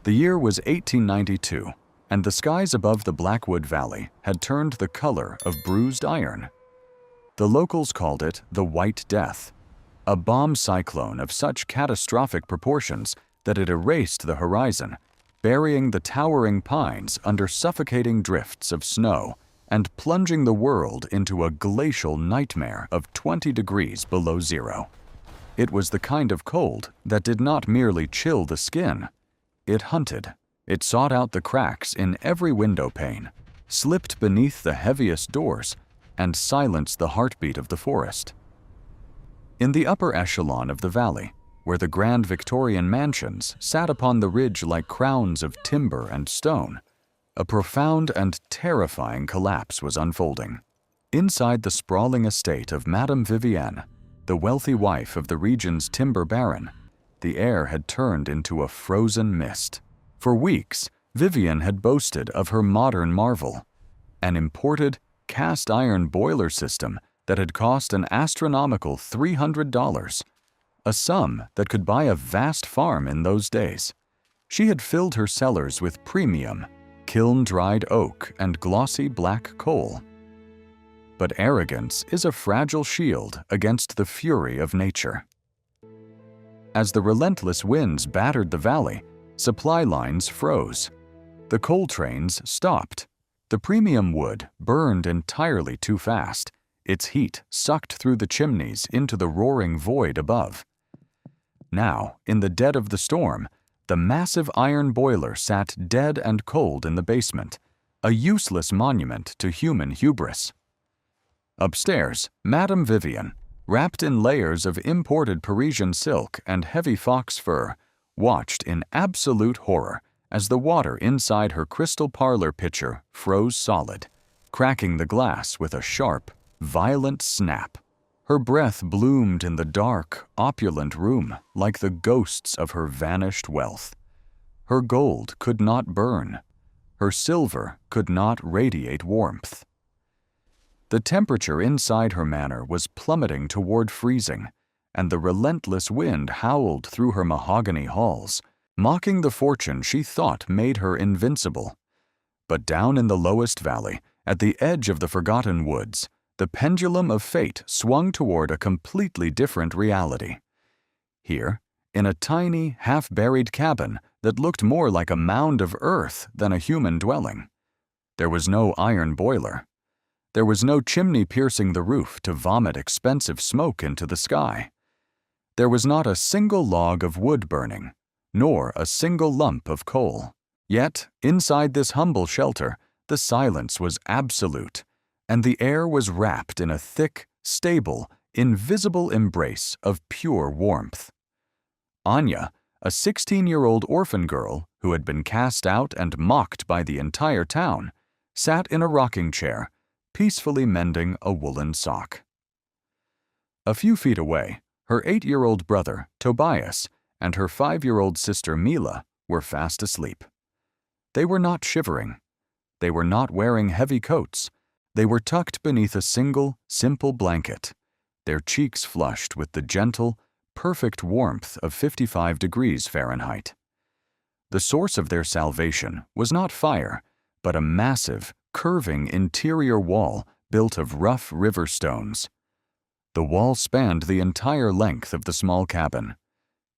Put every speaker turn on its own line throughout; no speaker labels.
The year was 1892, and the skies above the Blackwood Valley had turned the color of bruised iron. The locals called it the White Death, a bomb cyclone of such catastrophic proportions that it erased the horizon, burying the towering pines under suffocating drifts of snow and plunging the world into a glacial nightmare of 20 degrees below zero. It was the kind of cold that did not merely chill the skin. It hunted. It sought out the cracks in every window pane, slipped beneath the heaviest doors, and silenced the heartbeat of the forest. In the upper echelon of the valley, where the grand Victorian mansions sat upon the ridge like crowns of timber and stone, a profound and terrifying collapse was unfolding. Inside the sprawling estate of Madame Vivienne, the wealthy wife of the region's timber baron, the air had turned into a frozen mist. For weeks, Vivienne had boasted of her modern marvel, an imported, cast-iron boiler system that had cost an astronomical $300, a sum that could buy a vast farm in those days. She had filled her cellars with premium, kiln-dried oak and glossy black coal. But arrogance is a fragile shield against the fury of nature. As the relentless winds battered the valley, supply lines froze. The coal trains stopped. The premium wood burned entirely too fast, its heat sucked through the chimneys into the roaring void above. Now, in the dead of the storm, the massive iron boiler sat dead and cold in the basement, a useless monument to human hubris. Upstairs, Madame Vivienne, wrapped in layers of imported Parisian silk and heavy fox fur, watched in absolute horror as the water inside her crystal parlor pitcher froze solid, cracking the glass with a sharp, violent snap. Her breath bloomed in the dark, opulent room like the ghosts of her vanished wealth. Her gold could not burn. Her silver could not radiate warmth. The temperature inside her manor was plummeting toward freezing, and the relentless wind howled through her mahogany halls, mocking the fortune she thought made her invincible. But down in the lowest valley, at the edge of the forgotten woods, the pendulum of fate swung toward a completely different reality. Here, in a tiny, half-buried cabin that looked more like a mound of earth than a human dwelling, there was no iron boiler. There was no chimney piercing the roof to vomit expensive smoke into the sky. There was not a single log of wood burning, nor a single lump of coal. Yet, inside this humble shelter, the silence was absolute, and the air was wrapped in a thick, stable, invisible embrace of pure warmth. Anya, a 16-year-old orphan girl who had been cast out and mocked by the entire town, sat in a rocking chair, peacefully mending a woolen sock. A few feet away, her 8-year-old brother, Tobias, and her 5-year-old sister, Mila, were fast asleep. They were not shivering. They were not wearing heavy coats. They were tucked beneath a single, simple blanket, their cheeks flushed with the gentle, perfect warmth of 55 degrees Fahrenheit. The source of their salvation was not fire, but a massive, curving interior wall built of rough river stones. The wall spanned the entire length of the small cabin.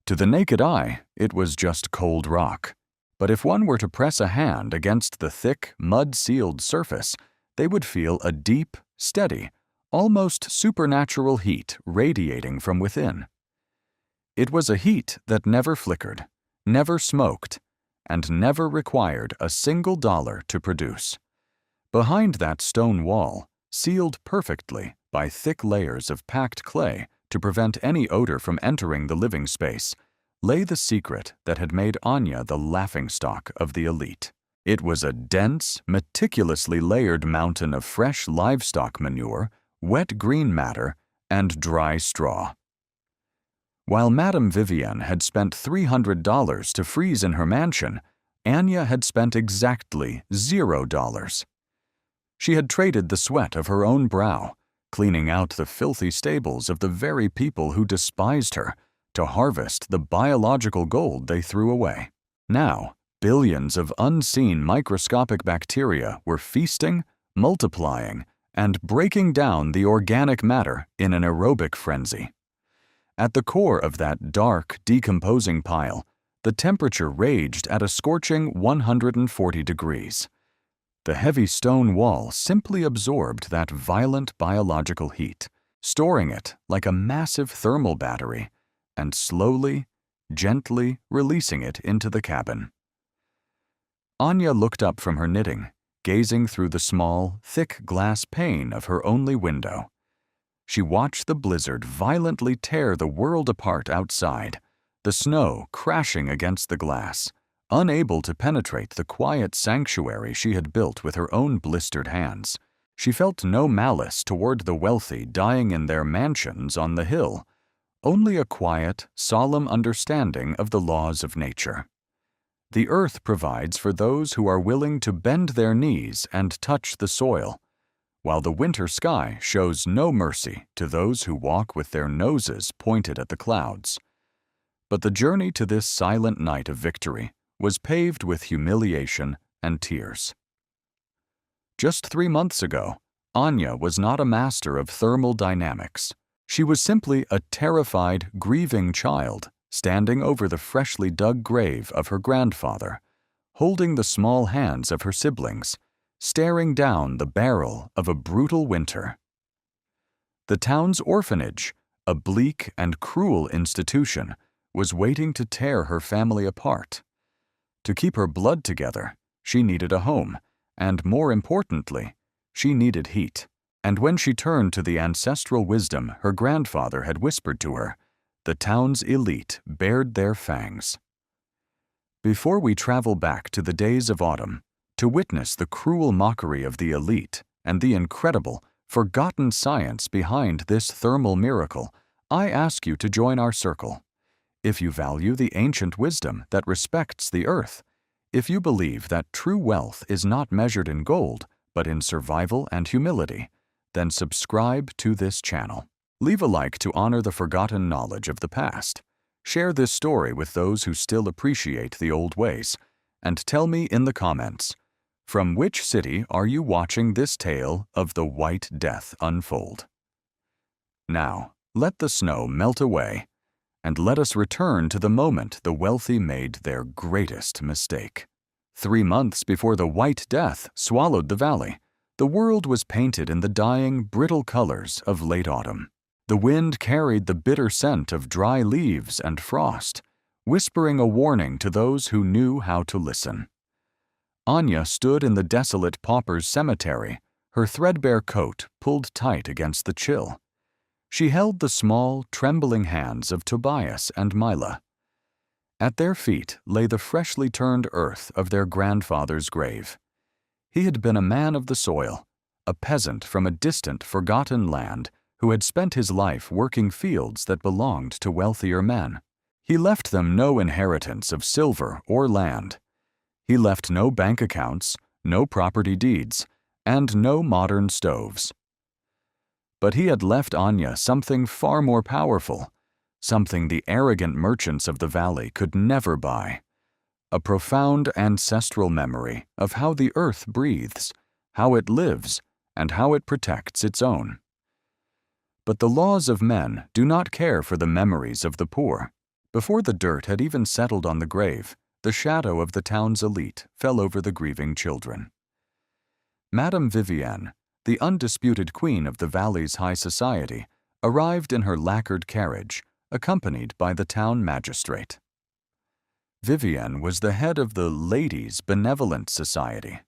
To the naked eye, it was just cold rock, but if one were to press a hand against the thick, mud-sealed surface, they would feel a deep, steady, almost supernatural heat radiating from within. It was a heat that never flickered, never smoked, and never required a single dollar to produce. Behind that stone wall, sealed perfectly by thick layers of packed clay to prevent any odor from entering the living space, lay the secret that had made Anya the laughingstock of the elite. It was a dense, meticulously layered mountain of fresh livestock manure, wet green matter, and dry straw. While Madame Vivienne had spent $300 to freeze in her mansion, Anya had spent exactly $0. She had traded the sweat of her own brow, cleaning out the filthy stables of the very people who despised her, to harvest the biological gold they threw away. Now, Billions of unseen microscopic bacteria were feasting, multiplying, and breaking down the organic matter in an aerobic frenzy. At the core of that dark, decomposing pile, the temperature raged at a scorching 140 degrees. The heavy stone wall simply absorbed that violent biological heat, storing it like a massive thermal battery, and slowly, gently releasing it into the cabin. Anya looked up from her knitting, gazing through the small, thick glass pane of her only window. She watched the blizzard violently tear the world apart outside, the snow crashing against the glass, unable to penetrate the quiet sanctuary she had built with her own blistered hands. She felt no malice toward the wealthy dying in their mansions on the hill, only a quiet, solemn understanding of the laws of nature. The earth provides for those who are willing to bend their knees and touch the soil, while the winter sky shows no mercy to those who walk with their noses pointed at the clouds. But the journey to this silent night of victory was paved with humiliation and tears. Just 3 months ago, Anya was not a master of thermal dynamics. She was simply a terrified, grieving child standing over the freshly dug grave of her grandfather, holding the small hands of her siblings, staring down the barrel of a brutal winter. The town's orphanage, a bleak and cruel institution, was waiting to tear her family apart. To keep her blood together, she needed a home, and more importantly, she needed heat. And when she turned to the ancestral wisdom her grandfather had whispered to her, the town's elite bared their fangs. Before we travel back to the days of autumn, to witness the cruel mockery of the elite and the incredible, forgotten science behind this thermal miracle, I ask you to join our circle. If you value the ancient wisdom that respects the earth, if you believe that true wealth is not measured in gold, but in survival and humility, then subscribe to this channel. Leave a like to honor the forgotten knowledge of the past. Share this story with those who still appreciate the old ways, and tell me in the comments, from which city are you watching this tale of the White Death unfold? Now, let the snow melt away, and let us return to the moment the wealthy made their greatest mistake. 3 months before the White Death swallowed the valley, the world was painted in the dying, brittle colors of late autumn. The wind carried the bitter scent of dry leaves and frost, whispering a warning to those who knew how to listen. Anya stood in the desolate pauper's cemetery, her threadbare coat pulled tight against the chill. She held the small, trembling hands of Tobias and Mila. At their feet lay the freshly turned earth of their grandfather's grave. He had been a man of the soil, a peasant from a distant, forgotten land who had spent his life working fields that belonged to wealthier men. He left them no inheritance of silver or land. He left no bank accounts, no property deeds, and no modern stoves. But he had left Anya something far more powerful, something the arrogant merchants of the valley could never buy. A profound ancestral memory of how the earth breathes, how it lives, and how it protects its own. But the laws of men do not care for the memories of the poor. Before the dirt had even settled on the grave, the shadow of the town's elite fell over the grieving children. Madame Vivienne, the undisputed queen of the valley's high society, arrived in her lacquered carriage, accompanied by the town magistrate. Vivienne was the head of the Ladies' Benevolent Society,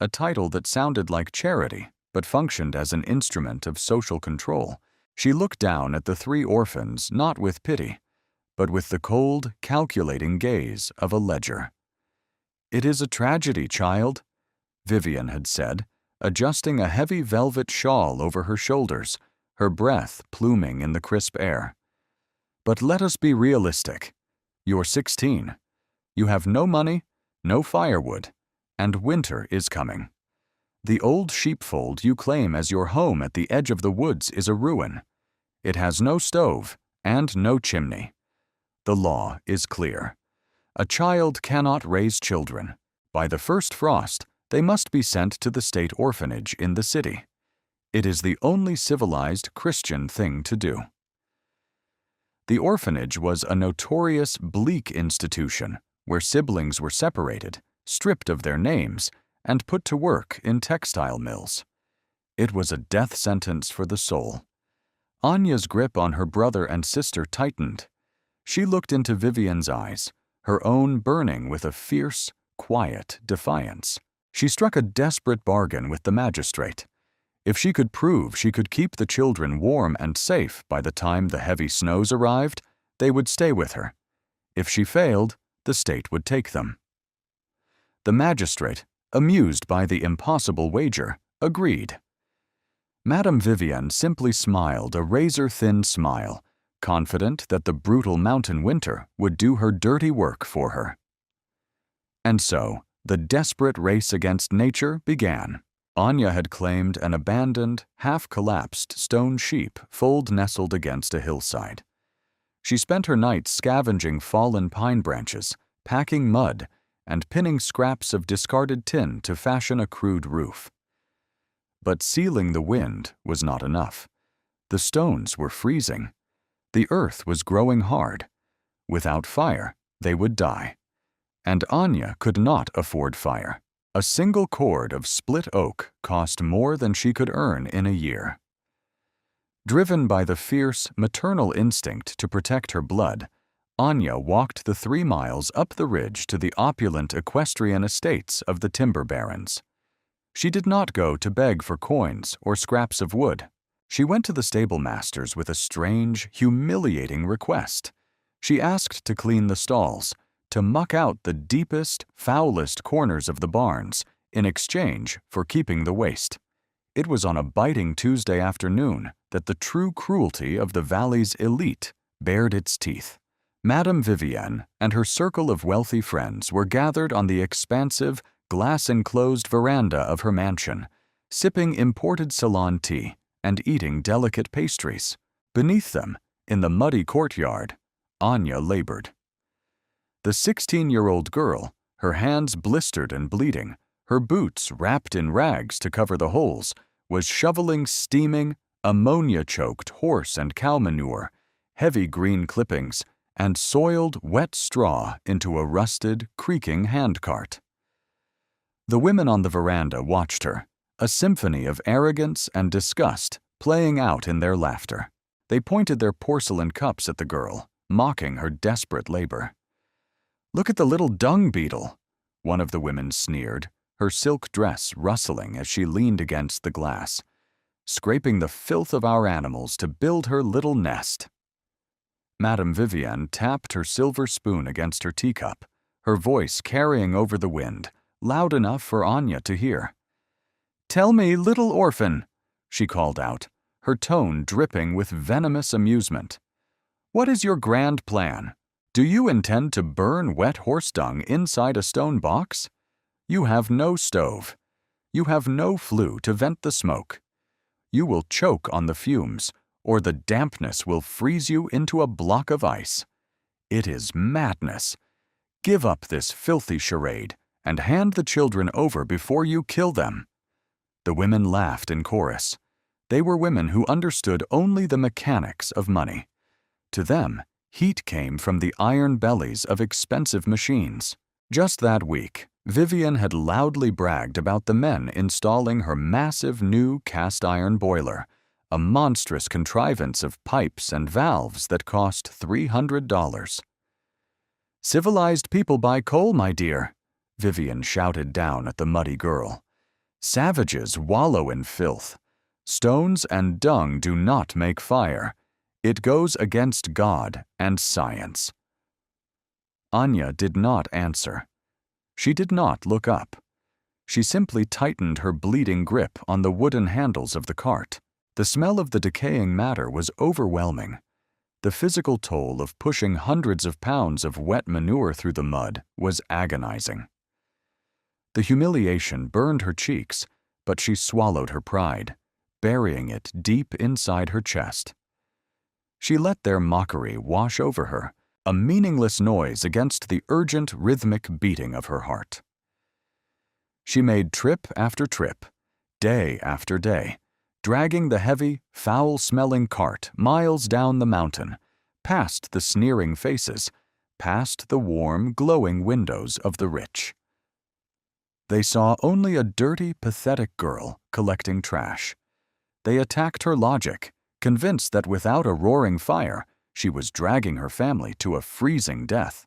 a title that sounded like charity but functioned as an instrument of social control. She looked down at the 3 orphans not with pity, but with the cold, calculating gaze of a ledger. "It is a tragedy, child," Vivienne had said, adjusting a heavy velvet shawl over her shoulders, her breath pluming in the crisp air. "But let us be realistic. You're 16. You have no money, no firewood, and winter is coming. The old sheepfold you claim as your home at the edge of the woods is a ruin. It has no stove and no chimney. The law is clear. A child cannot raise children. By the first frost, they must be sent to the state orphanage in the city. It is the only civilized Christian thing to do. The orphanage was a notorious, bleak institution where siblings were separated, stripped of their names, and put to work in textile mills. It was a death sentence for the soul. Anya's grip on her brother and sister tightened. She looked into Vivian's eyes, her own burning with a fierce, quiet defiance. She struck a desperate bargain with the magistrate. If she could prove she could keep the children warm and safe by the time the heavy snows arrived, they would stay with her. If she failed, the state would take them. The magistrate, amused by the impossible wager, agreed. Madame Vivian simply smiled a razor-thin smile, confident that the brutal mountain winter would do her dirty work for her. And so, the desperate race against nature began. Anya had claimed an abandoned, half-collapsed stone sheep fold nestled against a hillside. She spent her nights scavenging fallen pine branches, packing mud, and pinning scraps of discarded tin to fashion a crude roof. But sealing the wind was not enough. The stones were freezing. The earth was growing hard. Without fire, they would die. And Anya could not afford fire. A single cord of split oak cost more than she could earn in a year. Driven by the fierce, maternal instinct to protect her blood, Anya walked the 3 miles up the ridge to the opulent equestrian estates of the timber barons. She did not go to beg for coins or scraps of wood. She went to the stable masters with a strange, humiliating request. She asked to clean the stalls, to muck out the deepest, foulest corners of the barns in exchange for keeping the waste. It was on a biting Tuesday afternoon that the true cruelty of the valley's elite bared its teeth. Madame Vivian and her circle of wealthy friends were gathered on the expansive, glass-enclosed veranda of her mansion, sipping imported Ceylon tea and eating delicate pastries. Beneath them, in the muddy courtyard, Anya labored. The 16-year-old girl, her hands blistered and bleeding, her boots wrapped in rags to cover the holes, was shoveling steaming, ammonia-choked horse and cow manure, heavy green clippings, and soiled, wet straw into a rusted, creaking handcart. The women on the veranda watched her, a symphony of arrogance and disgust playing out in their laughter. They pointed their porcelain cups at the girl, mocking her desperate labor. "Look at the little dung beetle," one of the women sneered, her silk dress rustling as she leaned against the glass, "scraping the filth of our animals to build her little nest." Madame Vivian tapped her silver spoon against her teacup, her voice carrying over the wind, loud enough for Anya to hear. "Tell me, little orphan," she called out, her tone dripping with venomous amusement. "What is your grand plan? Do you intend to burn wet horse dung inside a stone box? You have no stove. You have no flue to vent the smoke. You will choke on the fumes, or the dampness will freeze you into a block of ice. It is madness. Give up this filthy charade and hand the children over before you kill them." The women laughed in chorus. They were women who understood only the mechanics of money. To them, heat came from the iron bellies of expensive machines. Just that week, Vivian had loudly bragged about the men installing her massive new cast-iron boiler, a monstrous contrivance of pipes and valves that cost $300. "Civilized people buy coal, my dear," Vivian shouted down at the muddy girl. "Savages wallow in filth. Stones and dung do not make fire. It goes against God and science." Anya did not answer. She did not look up. She simply tightened her bleeding grip on the wooden handles of the cart. The smell of the decaying matter was overwhelming. The physical toll of pushing hundreds of pounds of wet manure through the mud was agonizing. The humiliation burned her cheeks, but she swallowed her pride, burying it deep inside her chest. She let their mockery wash over her, a meaningless noise against the urgent rhythmic beating of her heart. She made trip after trip, day after day, dragging the heavy, foul-smelling cart miles down the mountain, past the sneering faces, past the warm, glowing windows of the rich. They saw only a dirty, pathetic girl collecting trash. They attacked her logic, convinced that without a roaring fire, she was dragging her family to a freezing death.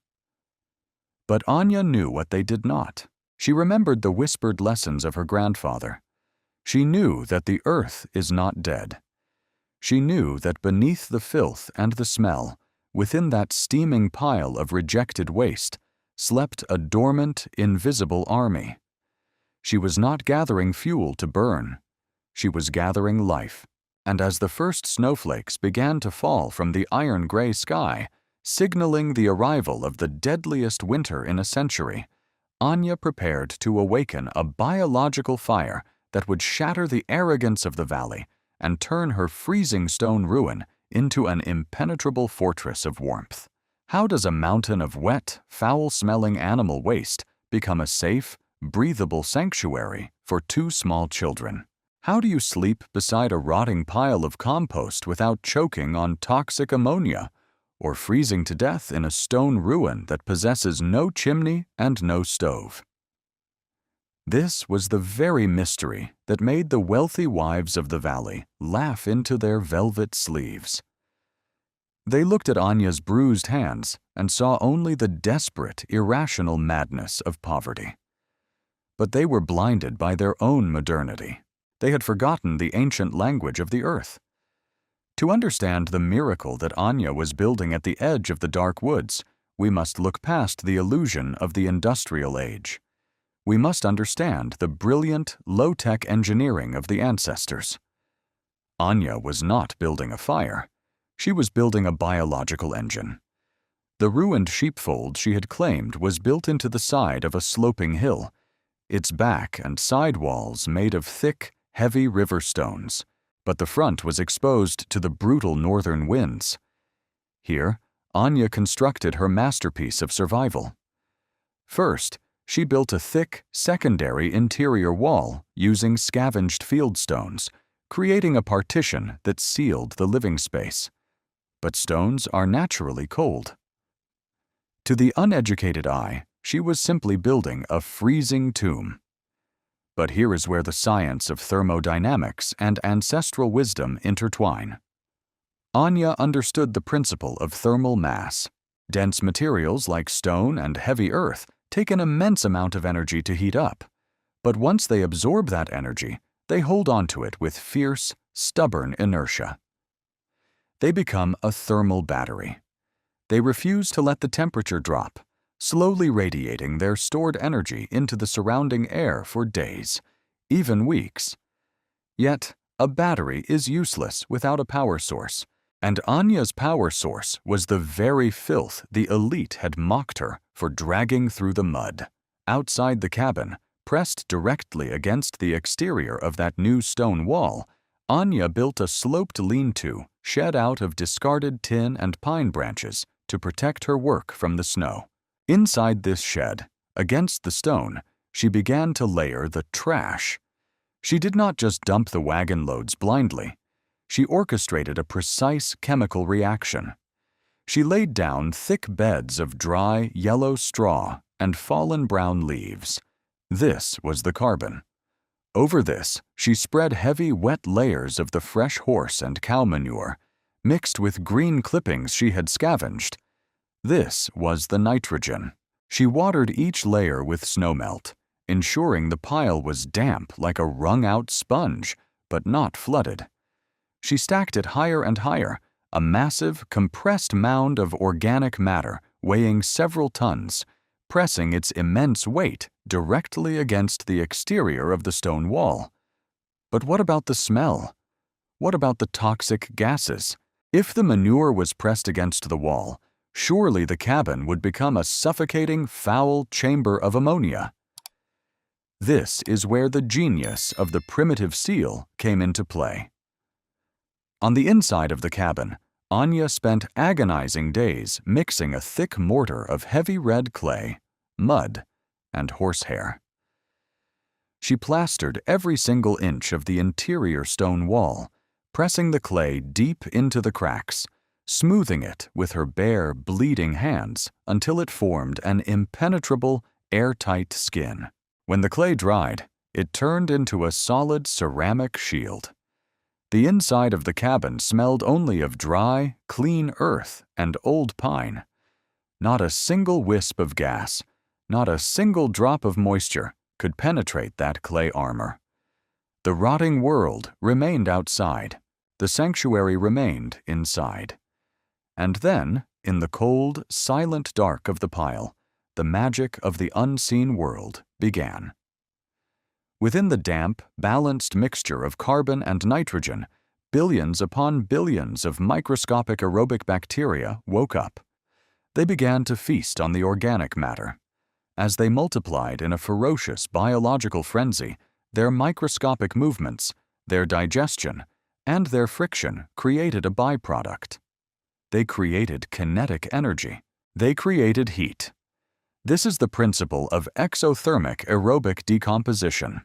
But Anya knew what they did not. She remembered the whispered lessons of her grandfather. She knew that the earth is not dead. She knew that beneath the filth and the smell, within that steaming pile of rejected waste, slept a dormant, invisible army. She was not gathering fuel to burn. She was gathering life. And as the first snowflakes began to fall from the iron-gray sky, signaling the arrival of the deadliest winter in a century, Anya prepared to awaken a biological fire that would shatter the arrogance of the valley and turn her freezing stone ruin into an impenetrable fortress of warmth. How does a mountain of wet, foul-smelling animal waste become a safe, breathable sanctuary for two small children? How do you sleep beside a rotting pile of compost without choking on toxic ammonia, or freezing to death in a stone ruin that possesses no chimney and no stove? This was the very mystery that made the wealthy wives of the valley laugh into their velvet sleeves. They looked at Anya's bruised hands and saw only the desperate, irrational madness of poverty. But they were blinded by their own modernity. They had forgotten the ancient language of the earth. To understand the miracle that Anya was building at the edge of the dark woods, we must look past the illusion of the industrial age. We must understand the brilliant, low-tech engineering of the ancestors. Anya was not building a fire. She was building a biological engine. The ruined sheepfold she had claimed was built into the side of a sloping hill, its back and side walls made of thick, heavy river stones, but the front was exposed to the brutal northern winds. Here, Anya constructed her masterpiece of survival. First, she built a thick, secondary interior wall using scavenged field stones, creating a partition that sealed the living space. But stones are naturally cold. To the uneducated eye, she was simply building a freezing tomb. But here is where the science of thermodynamics and ancestral wisdom intertwine. Anya understood the principle of thermal mass. Dense materials like stone and heavy earth take an immense amount of energy to heat up. But once they absorb that energy, they hold on to it with fierce, stubborn inertia. They become a thermal battery. They refuse to let the temperature drop, slowly radiating their stored energy into the surrounding air for days, even weeks. Yet, a battery is useless without a power source, and Anya's power source was the very filth the elite had mocked her for dragging through the mud. Outside the cabin, pressed directly against the exterior of that new stone wall, Anya built a sloped lean-to shed out of discarded tin and pine branches to protect her work from the snow. Inside this shed, against the stone, she began to layer the trash. She did not just dump the wagon loads blindly. She orchestrated a precise chemical reaction. She laid down thick beds of dry, yellow straw and fallen brown leaves. This was the carbon. Over this, she spread heavy, wet layers of the fresh horse and cow manure, mixed with green clippings she had scavenged. This was the nitrogen. She watered each layer with snowmelt, ensuring the pile was damp like a wrung-out sponge, but not flooded. She stacked it higher and higher, a massive, compressed mound of organic matter weighing several tons, pressing its immense weight directly against the exterior of the stone wall. But what about the smell? What about the toxic gases? If the manure was pressed against the wall, surely the cabin would become a suffocating, foul chamber of ammonia. This is where the genius of the primitive seal came into play. On the inside of the cabin, Anya spent agonizing days mixing a thick mortar of heavy red clay, mud, and horsehair. She plastered every single inch of the interior stone wall, pressing the clay deep into the cracks, smoothing it with her bare, bleeding hands until it formed an impenetrable, airtight skin. When the clay dried, it turned into a solid ceramic shield. The inside of the cabin smelled only of dry, clean earth and old pine. Not a single wisp of gas, not a single drop of moisture could penetrate that clay armor. The rotting world remained outside. The sanctuary remained inside. And then, in the cold, silent dark of the pile, the magic of the unseen world began. Within the damp, balanced mixture of carbon and nitrogen, billions upon billions of microscopic aerobic bacteria woke up. They began to feast on the organic matter. As they multiplied in a ferocious biological frenzy, their microscopic movements, their digestion, and their friction created a byproduct. They created kinetic energy. They created heat. This is the principle of exothermic aerobic decomposition.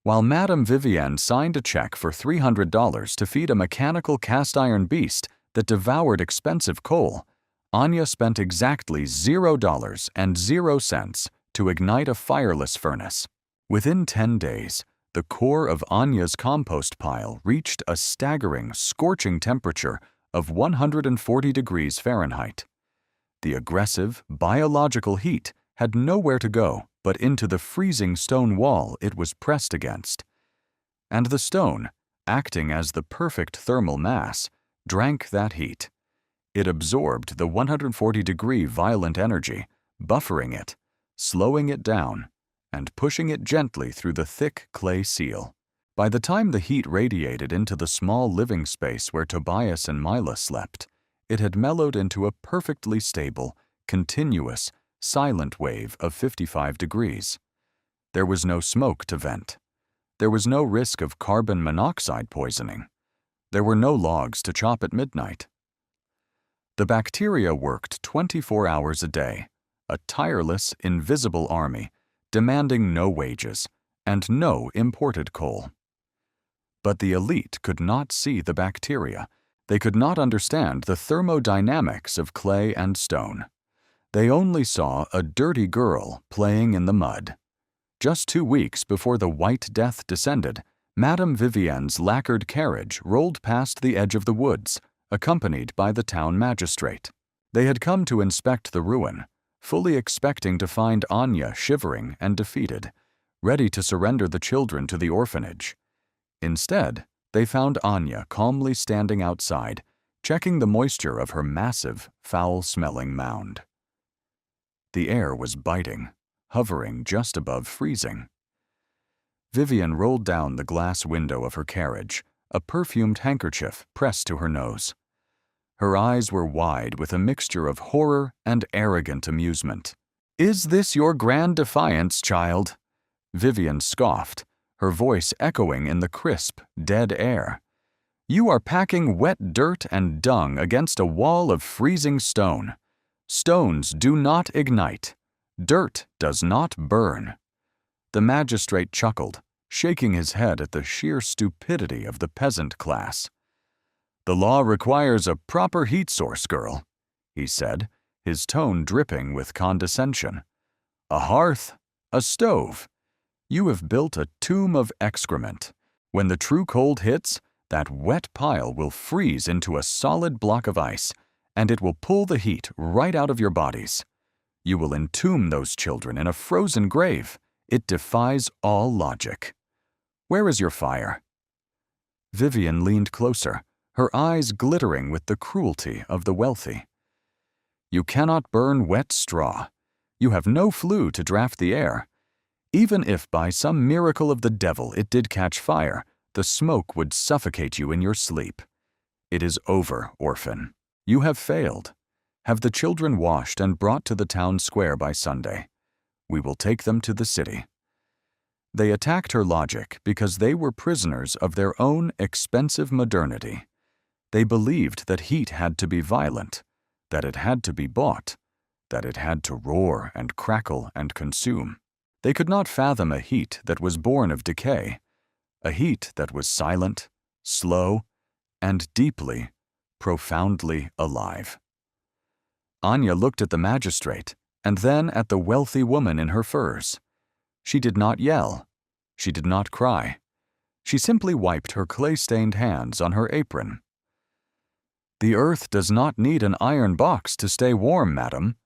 While Madame Vivienne signed a check for $300 to feed a mechanical cast-iron beast that devoured expensive coal, Anya spent exactly $0.00 to ignite a fireless furnace. Within 10 days, the core of Anya's compost pile reached a staggering, scorching temperature of 140 degrees Fahrenheit. The aggressive, biological heat had nowhere to go but into the freezing stone wall it was pressed against. And the stone, acting as the perfect thermal mass, drank that heat. It absorbed the 140-degree violent energy, buffering it, slowing it down, and pushing it gently through the thick clay seal. By the time the heat radiated into the small living space where Tobias and Mila slept, it had mellowed into a perfectly stable, continuous, silent wave of 55 degrees. There was no smoke to vent. There was no risk of carbon monoxide poisoning. There were no logs to chop at midnight. The bacteria worked 24 hours a day, a tireless, invisible army, demanding no wages and no imported coal. But the elite could not see the bacteria. They could not understand the thermodynamics of clay and stone. They only saw a dirty girl playing in the mud. Just 2 weeks before the White Death descended, Madame Vivienne's lacquered carriage rolled past the edge of the woods, accompanied by the town magistrate. They had come to inspect the ruin, fully expecting to find Anya shivering and defeated, ready to surrender the children to the orphanage. Instead, they found Anya calmly standing outside, checking the moisture of her massive, foul-smelling mound. The air was biting, hovering just above freezing. Vivienne rolled down the glass window of her carriage, a perfumed handkerchief pressed to her nose. Her eyes were wide with a mixture of horror and arrogant amusement. "Is this your grand defiance, child?" Vivienne scoffed, her voice echoing in the crisp, dead air. "You are packing wet dirt and dung against a wall of freezing stone. Stones do not ignite. Dirt does not burn." The magistrate chuckled, shaking his head at the sheer stupidity of the peasant class. "The law requires a proper heat source, girl," he said, his tone dripping with condescension. "A hearth, a stove. You have built a tomb of excrement. When the true cold hits, that wet pile will freeze into a solid block of ice, and it will pull the heat right out of your bodies. You will entomb those children in a frozen grave. It defies all logic. Where is your fire?" Vivienne leaned closer, her eyes glittering with the cruelty of the wealthy. "You cannot burn wet straw. You have no flue to draft the air. Even if by some miracle of the devil it did catch fire, the smoke would suffocate you in your sleep. It is over, orphan. You have failed. Have the children washed and brought to the town square by Sunday. We will take them to the city." They attacked her logic because they were prisoners of their own expensive modernity. They believed that heat had to be violent, that it had to be bought, that it had to roar and crackle and consume. They could not fathom a heat that was born of decay, a heat that was silent, slow, and deeply, profoundly alive. Anya looked at the magistrate and then at the wealthy woman in her furs. She did not yell. She did not cry. She simply wiped her clay-stained hands on her apron. "The earth does not need an iron box to stay warm, madam,"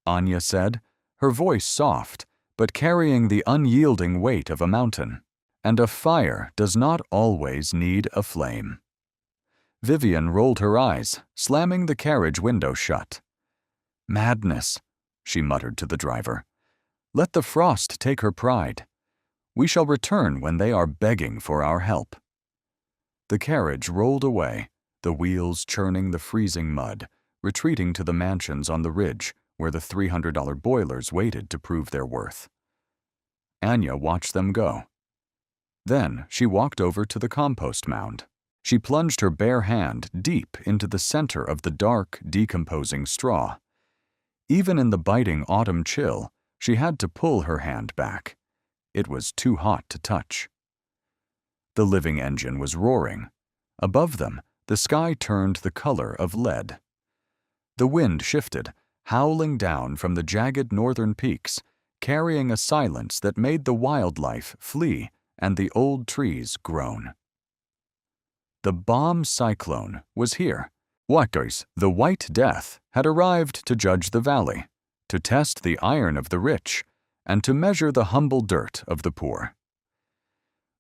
Anya said, her voice soft, but carrying the unyielding weight of a mountain. "And a fire does not always need a flame." Vivian rolled her eyes, slamming the carriage window shut. "Madness," she muttered to the driver. "Let the frost take her pride. We shall return when they are begging for our help." The carriage rolled away, the wheels churning the freezing mud, retreating to the mansions on the ridge where the $300 boilers waited to prove their worth. Anya watched them go. Then she walked over to the compost mound. She plunged her bare hand deep into the center of the dark, decomposing straw. Even in the biting autumn chill, she had to pull her hand back. It was too hot to touch. The living engine was roaring. Above them, the sky turned the color of lead. The wind shifted, howling down from the jagged northern peaks, carrying a silence that made the wildlife flee and the old trees groan. The bomb cyclone was here. Wakos, the White Death, had arrived to judge the valley, to test the iron of the rich, and to measure the humble dirt of the poor.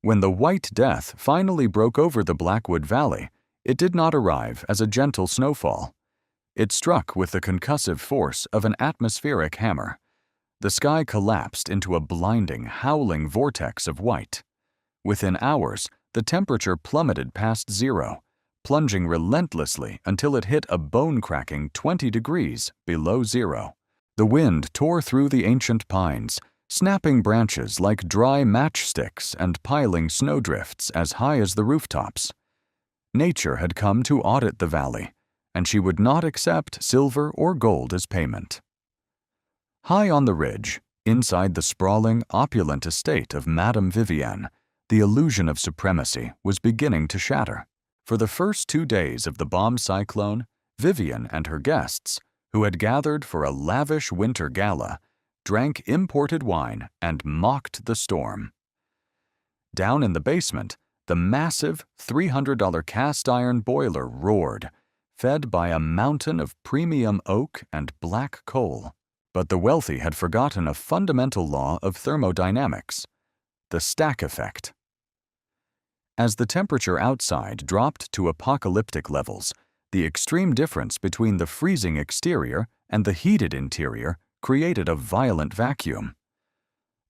When the White Death finally broke over the Blackwood Valley, it did not arrive as a gentle snowfall. It struck with the concussive force of an atmospheric hammer. The sky collapsed into a blinding, howling vortex of white. Within hours, the temperature plummeted past zero, plunging relentlessly until it hit a bone-cracking 20 degrees below zero. The wind tore through the ancient pines, snapping branches like dry matchsticks and piling snowdrifts as high as the rooftops. Nature had come to audit the valley, and she would not accept silver or gold as payment. High on the ridge, inside the sprawling, opulent estate of Madame Vivienne, the illusion of supremacy was beginning to shatter. For the first 2 days of the bomb cyclone, Vivienne and her guests, who had gathered for a lavish winter gala, drank imported wine and mocked the storm. Down in the basement, the massive $300 cast-iron boiler roared, fed by a mountain of premium oak and black coal. But the wealthy had forgotten a fundamental law of thermodynamics, the stack effect. As the temperature outside dropped to apocalyptic levels, the extreme difference between the freezing exterior and the heated interior created a violent vacuum.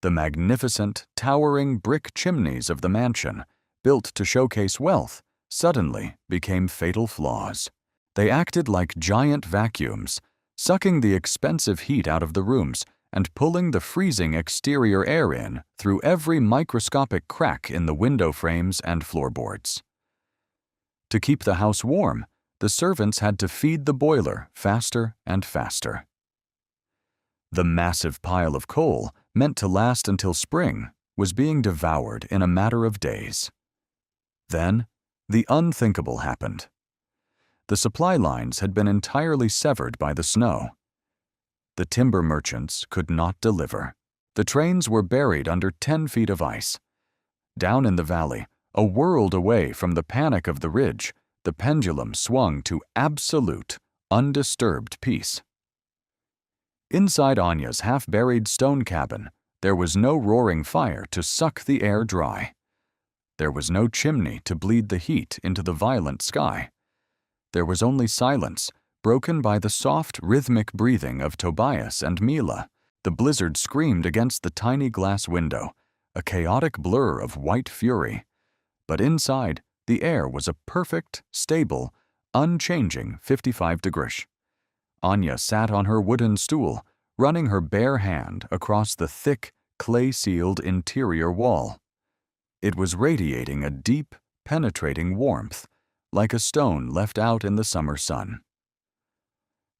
The magnificent, towering brick chimneys of the mansion, built to showcase wealth, suddenly became fatal flaws. They acted like giant vacuums, sucking the expensive heat out of the rooms and pulling the freezing exterior air in through every microscopic crack in the window frames and floorboards. To keep the house warm, the servants had to feed the boiler faster and faster. The massive pile of coal, meant to last until spring, was being devoured in a matter of days. Then, the unthinkable happened. The supply lines had been entirely severed by the snow. The timber merchants could not deliver. The trains were buried under 10 feet of ice. Down in the valley, a world away from the panic of the ridge, the pendulum swung to absolute, undisturbed peace. Inside Anya's half-buried stone cabin, there was no roaring fire to suck the air dry. There was no chimney to bleed the heat into the violent sky. There was only silence, broken by the soft, rhythmic breathing of Tobias and Mila. The blizzard screamed against the tiny glass window, a chaotic blur of white fury. But inside, the air was a perfect, stable, unchanging 55 degrees. Anya sat on her wooden stool, running her bare hand across the thick, clay-sealed interior wall. It was radiating a deep, penetrating warmth, like a stone left out in the summer sun.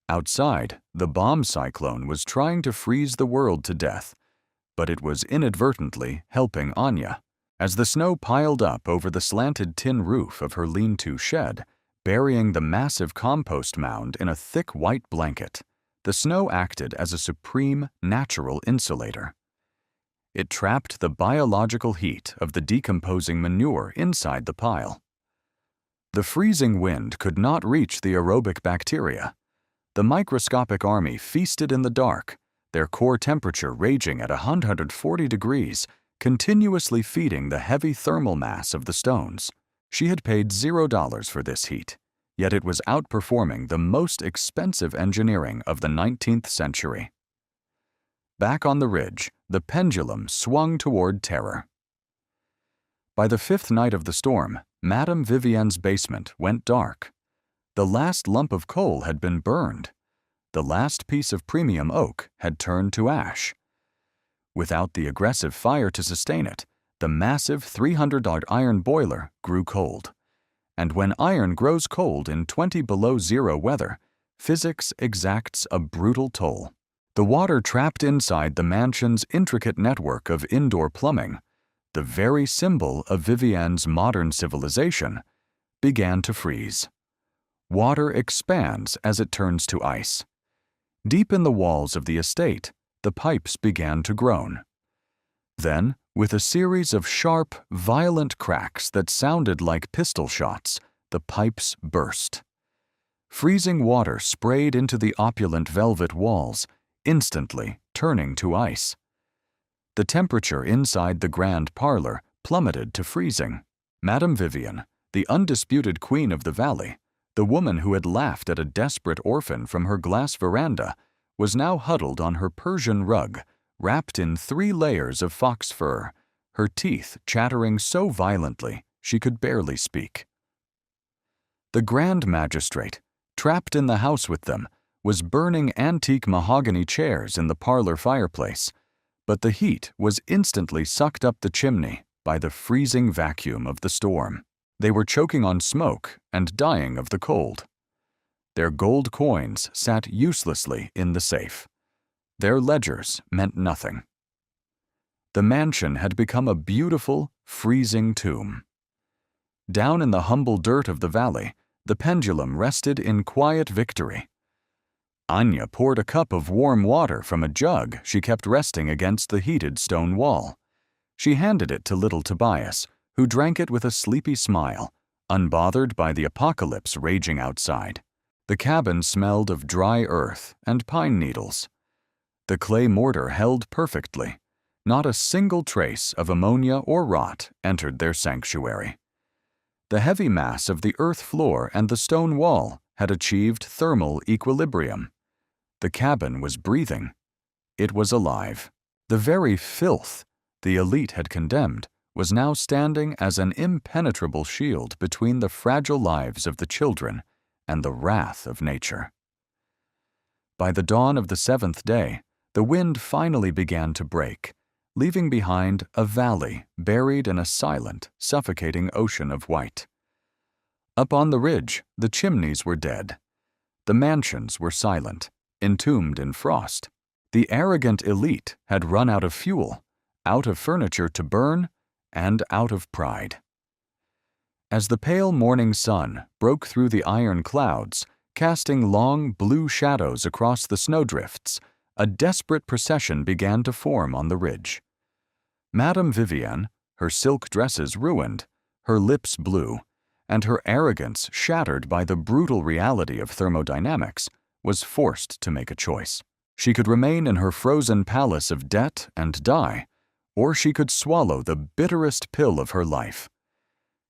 Outside, the bomb cyclone was trying to freeze the world to death, but it was inadvertently helping Anya. As the snow piled up over the slanted tin roof of her lean-to shed, burying the massive compost mound in a thick white blanket, the snow acted as a supreme natural insulator. It trapped the biological heat of the decomposing manure inside the pile. The freezing wind could not reach the aerobic bacteria. The microscopic army feasted in the dark, their core temperature raging at 140 degrees, continuously feeding the heavy thermal mass of the stones. She had paid $0 for this heat, yet it was outperforming the most expensive engineering of the 19th century. Back on the ridge, the pendulum swung toward terror. By the fifth night of the storm, Madame Vivienne's basement went dark. The last lump of coal had been burned. The last piece of premium oak had turned to ash. Without the aggressive fire to sustain it, the massive 300-watt iron boiler grew cold. And when iron grows cold in 20 below zero weather, physics exacts a brutal toll. The water trapped inside the mansion's intricate network of indoor plumbing, the very symbol of Vivienne's modern civilization, began to freeze. Water expands as it turns to ice. Deep in the walls of the estate, the pipes began to groan. Then, with a series of sharp, violent cracks that sounded like pistol shots, the pipes burst. Freezing water sprayed into the opulent velvet walls, instantly turning to ice. The temperature inside the grand parlor plummeted to freezing. Madame Vivienne, the undisputed queen of the valley, the woman who had laughed at a desperate orphan from her glass veranda, was now huddled on her Persian rug, wrapped in 3 layers of fox fur, her teeth chattering so violently she could barely speak. The Grand Magistrate, trapped in the house with them, was burning antique mahogany chairs in the parlor fireplace, but the heat was instantly sucked up the chimney by the freezing vacuum of the storm. They were choking on smoke and dying of the cold. Their gold coins sat uselessly in the safe. Their ledgers meant nothing. The mansion had become a beautiful, freezing tomb. Down in the humble dirt of the valley, the pendulum rested in quiet victory. Anya poured a cup of warm water from a jug she kept resting against the heated stone wall. She handed it to little Tobias, who drank it with a sleepy smile, unbothered by the apocalypse raging outside. The cabin smelled of dry earth and pine needles. The clay mortar held perfectly. Not a single trace of ammonia or rot entered their sanctuary. The heavy mass of the earth floor and the stone wall had achieved thermal equilibrium. The cabin was breathing. It was alive. The very filth the elite had condemned was now standing as an impenetrable shield between the fragile lives of the children and the wrath of nature. By the dawn of the 7th day, the wind finally began to break, leaving behind a valley buried in a silent, suffocating ocean of white. Up on the ridge, the chimneys were dead. The mansions were silent, entombed in frost. The arrogant elite had run out of fuel, out of furniture to burn, and out of pride. As the pale morning sun broke through the iron clouds, casting long blue shadows across the snowdrifts, a desperate procession began to form on the ridge. Madame Vivienne, her silk dresses ruined, her lips blue, and her arrogance shattered by the brutal reality of thermodynamics, was forced to make a choice. She could remain in her frozen palace of debt and die, or she could swallow the bitterest pill of her life.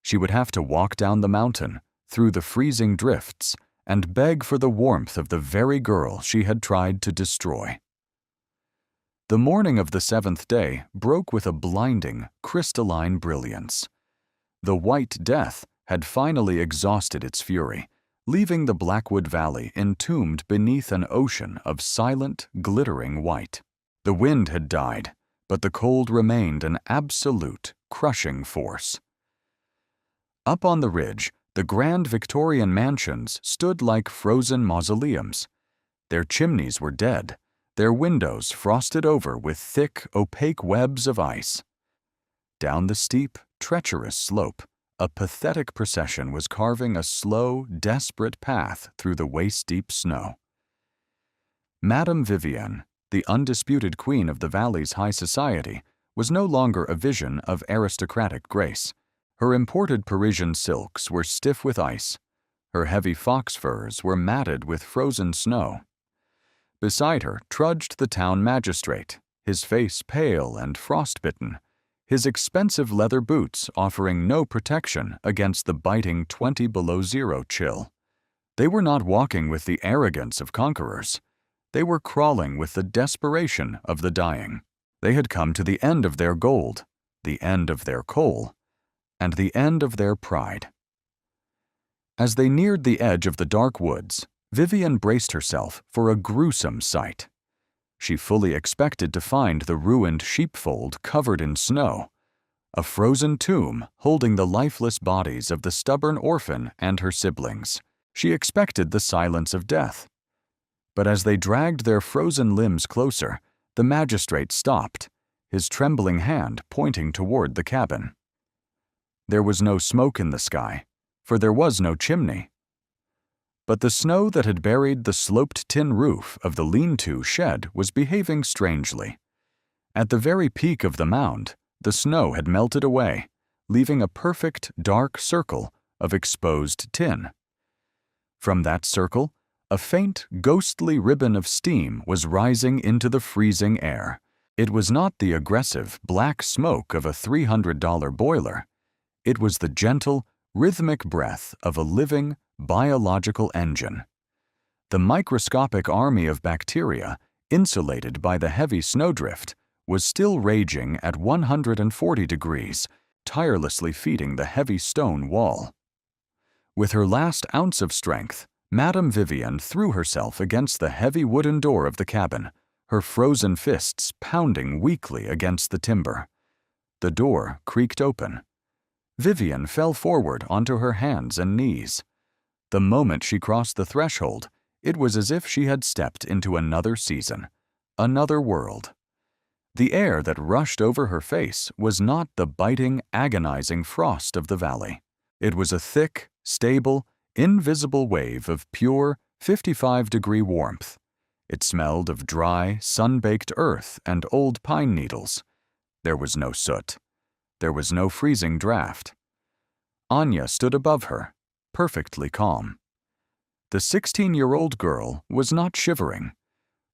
She would have to walk down the mountain, through the freezing drifts, and beg for the warmth of the very girl she had tried to destroy. The morning of the 7th day broke with a blinding, crystalline brilliance. The White Death had finally exhausted its fury, leaving the Blackwood Valley entombed beneath an ocean of silent, glittering white. The wind had died, but the cold remained an absolute, crushing force. Up on the ridge, The grand Victorian mansions stood like frozen mausoleums. Their chimneys were dead, their windows frosted over with thick, opaque webs of ice. Down the steep, treacherous slope, a pathetic procession was carving a slow, desperate path through the waist-deep snow. Madame Vivienne, the undisputed queen of the valley's high society, was no longer a vision of aristocratic grace. Her imported Parisian silks were stiff with ice. Her heavy fox furs were matted with frozen snow. Beside her trudged the town magistrate, his face pale and frostbitten, his expensive leather boots offering no protection against the biting 20 below zero chill. They were not walking with the arrogance of conquerors. They were crawling with the desperation of the dying. They had come to the end of their gold, the end of their coal, and the end of their pride. As they neared the edge of the dark woods, Vivienne braced herself for a gruesome sight. She fully expected to find the ruined sheepfold covered in snow, a frozen tomb holding the lifeless bodies of the stubborn orphan and her siblings. She expected the silence of death. But as they dragged their frozen limbs closer, the magistrate stopped, his trembling hand pointing toward the cabin. There was no smoke in the sky, for there was no chimney. But the snow that had buried the sloped tin roof of the lean-to shed was behaving strangely. At the very peak of the mound, the snow had melted away, leaving a perfect dark circle of exposed tin. From that circle, a faint, ghostly ribbon of steam was rising into the freezing air. It was not the aggressive, black smoke of a $300 boiler. It was the gentle, rhythmic breath of a living, biological engine. The microscopic army of bacteria, insulated by the heavy snowdrift, was still raging at 140 degrees, tirelessly feeding the heavy stone wall. With her last ounce of strength, Madame Vivienne threw herself against the heavy wooden door of the cabin, her frozen fists pounding weakly against the timber. The door creaked open. Vivienne fell forward onto her hands and knees. The moment she crossed the threshold, it was as if she had stepped into another season, another world. The air that rushed over her face was not the biting, agonizing frost of the valley. It was a thick, stable, invisible wave of pure, 55-degree warmth. It smelled of dry, sun-baked earth and old pine needles. There was no soot. There was no freezing draft. Anya stood above her, perfectly calm. The 16-year-old girl was not shivering.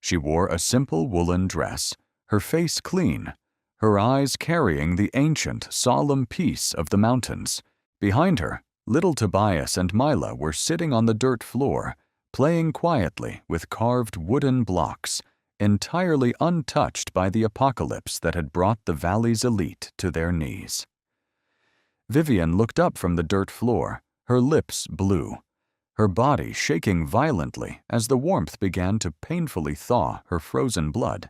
She wore a simple woolen dress, her face clean, her eyes carrying the ancient, solemn peace of the mountains. Behind her, little Tobias and Mila were sitting on the dirt floor, playing quietly with carved wooden blocks, entirely untouched by the apocalypse that had brought the valley's elite to their knees. Vivienne looked up from the dirt floor, her lips blue, her body shaking violently as the warmth began to painfully thaw her frozen blood.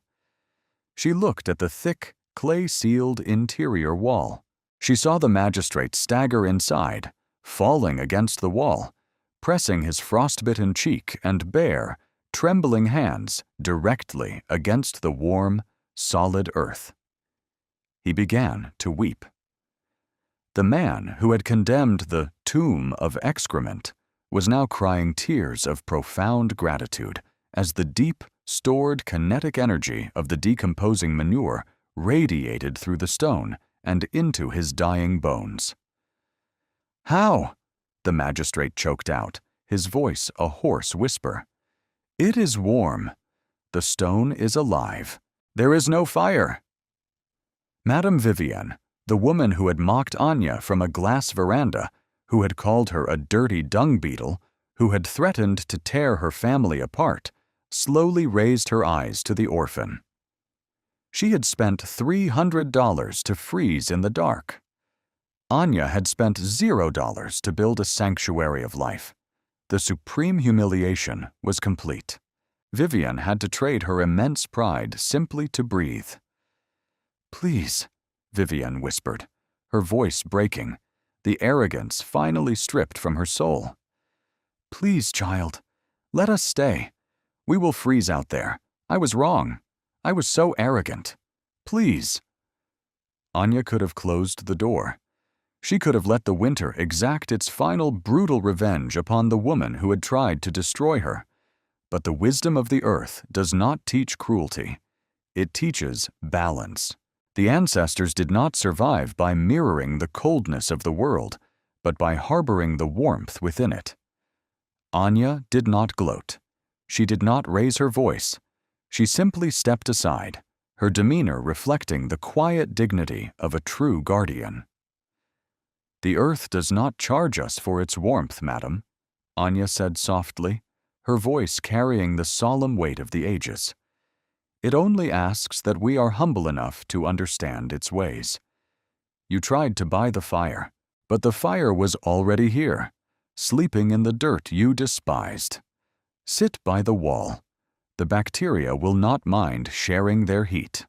She looked at the thick, clay-sealed interior wall. She saw the magistrate stagger inside, falling against the wall, pressing his frostbitten cheek and bare, trembling hands directly against the warm, solid earth. He began to weep. The man who had condemned the tomb of excrement was now crying tears of profound gratitude as the deep, stored kinetic energy of the decomposing manure radiated through the stone and into his dying bones. "How?" the magistrate choked out, his voice a hoarse whisper. "It is warm. The stone is alive. There is no fire." Madame Vivienne, the woman who had mocked Anya from a glass veranda, who had called her a dirty dung beetle, who had threatened to tear her family apart, slowly raised her eyes to the orphan. She had spent $300 to freeze in the dark. Anya had spent $0 to build a sanctuary of life. The supreme humiliation was complete. Vivienne had to trade her immense pride simply to breathe. "Please," Vivienne whispered, her voice breaking. the arrogance finally stripped from her soul. "Please, child, let us stay. We will freeze out there. I was wrong. I was so arrogant. Please." Anya could have closed the door. She could have let the winter exact its final brutal revenge upon the woman who had tried to destroy her. But the wisdom of the earth does not teach cruelty. It teaches balance. The ancestors did not survive by mirroring the coldness of the world, but by harboring the warmth within it. Anya did not gloat. She did not raise her voice. She simply stepped aside, her demeanor reflecting the quiet dignity of a true guardian. "The earth does not charge us for its warmth, madam," Anya said softly, her voice carrying the solemn weight of the ages. "It only asks that we are humble enough to understand its ways. You tried to buy the fire, but the fire was already here, sleeping in the dirt you despised. Sit by the wall. The bacteria will not mind sharing their heat."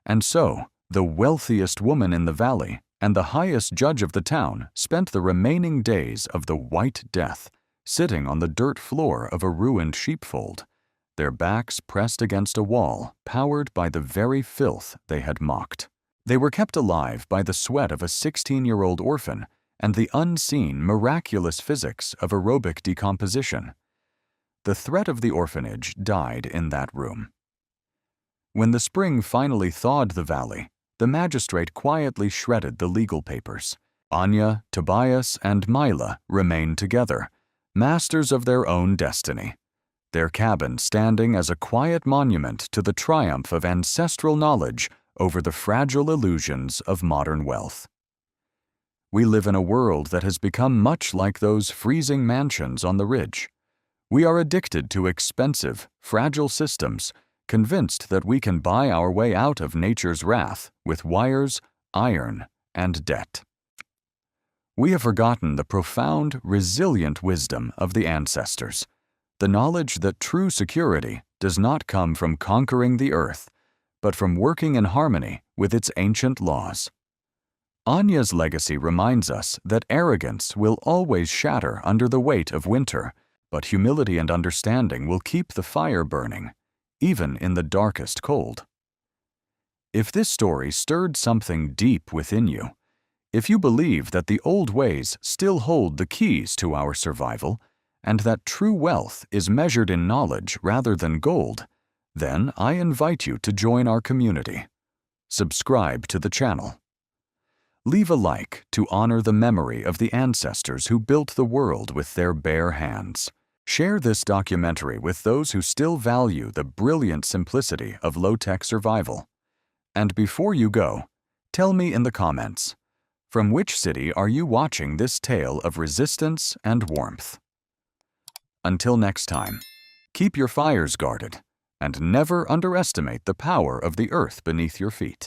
And so, the wealthiest woman in the valley and the highest judge of the town spent the remaining days of the White Death sitting on the dirt floor of a ruined sheepfold, their backs pressed against a wall powered by the very filth they had mocked. They were kept alive by the sweat of a 16-year-old orphan and the unseen, miraculous physics of aerobic decomposition. The threat of the orphanage died in that room. When the spring finally thawed the valley, the magistrate quietly shredded the legal papers. Anya, Tobias, and Mila remained together, masters of their own destiny, their cabin standing as a quiet monument to the triumph of ancestral knowledge over the fragile illusions of modern wealth. We live in a world that has become much like those freezing mansions on the ridge. We are addicted to expensive, fragile systems, convinced that we can buy our way out of nature's wrath with wires, iron, and debt. We have forgotten the profound, resilient wisdom of the ancestors, the knowledge that true security does not come from conquering the earth, but from working in harmony with its ancient laws. Anya's legacy reminds us that arrogance will always shatter under the weight of winter, but humility and understanding will keep the fire burning, even in the darkest cold. If this story stirred something deep within you, if you believe that the old ways still hold the keys to our survival, and that true wealth is measured in knowledge rather than gold, then I invite you to join our community. Subscribe to the channel. Leave a like to honor the memory of the ancestors who built the world with their bare hands. Share this documentary with those who still value the brilliant simplicity of low-tech survival. And before you go, tell me in the comments, from which city are you watching this tale of resistance and warmth? Until next time, keep your fires guarded and never underestimate the power of the earth beneath your feet.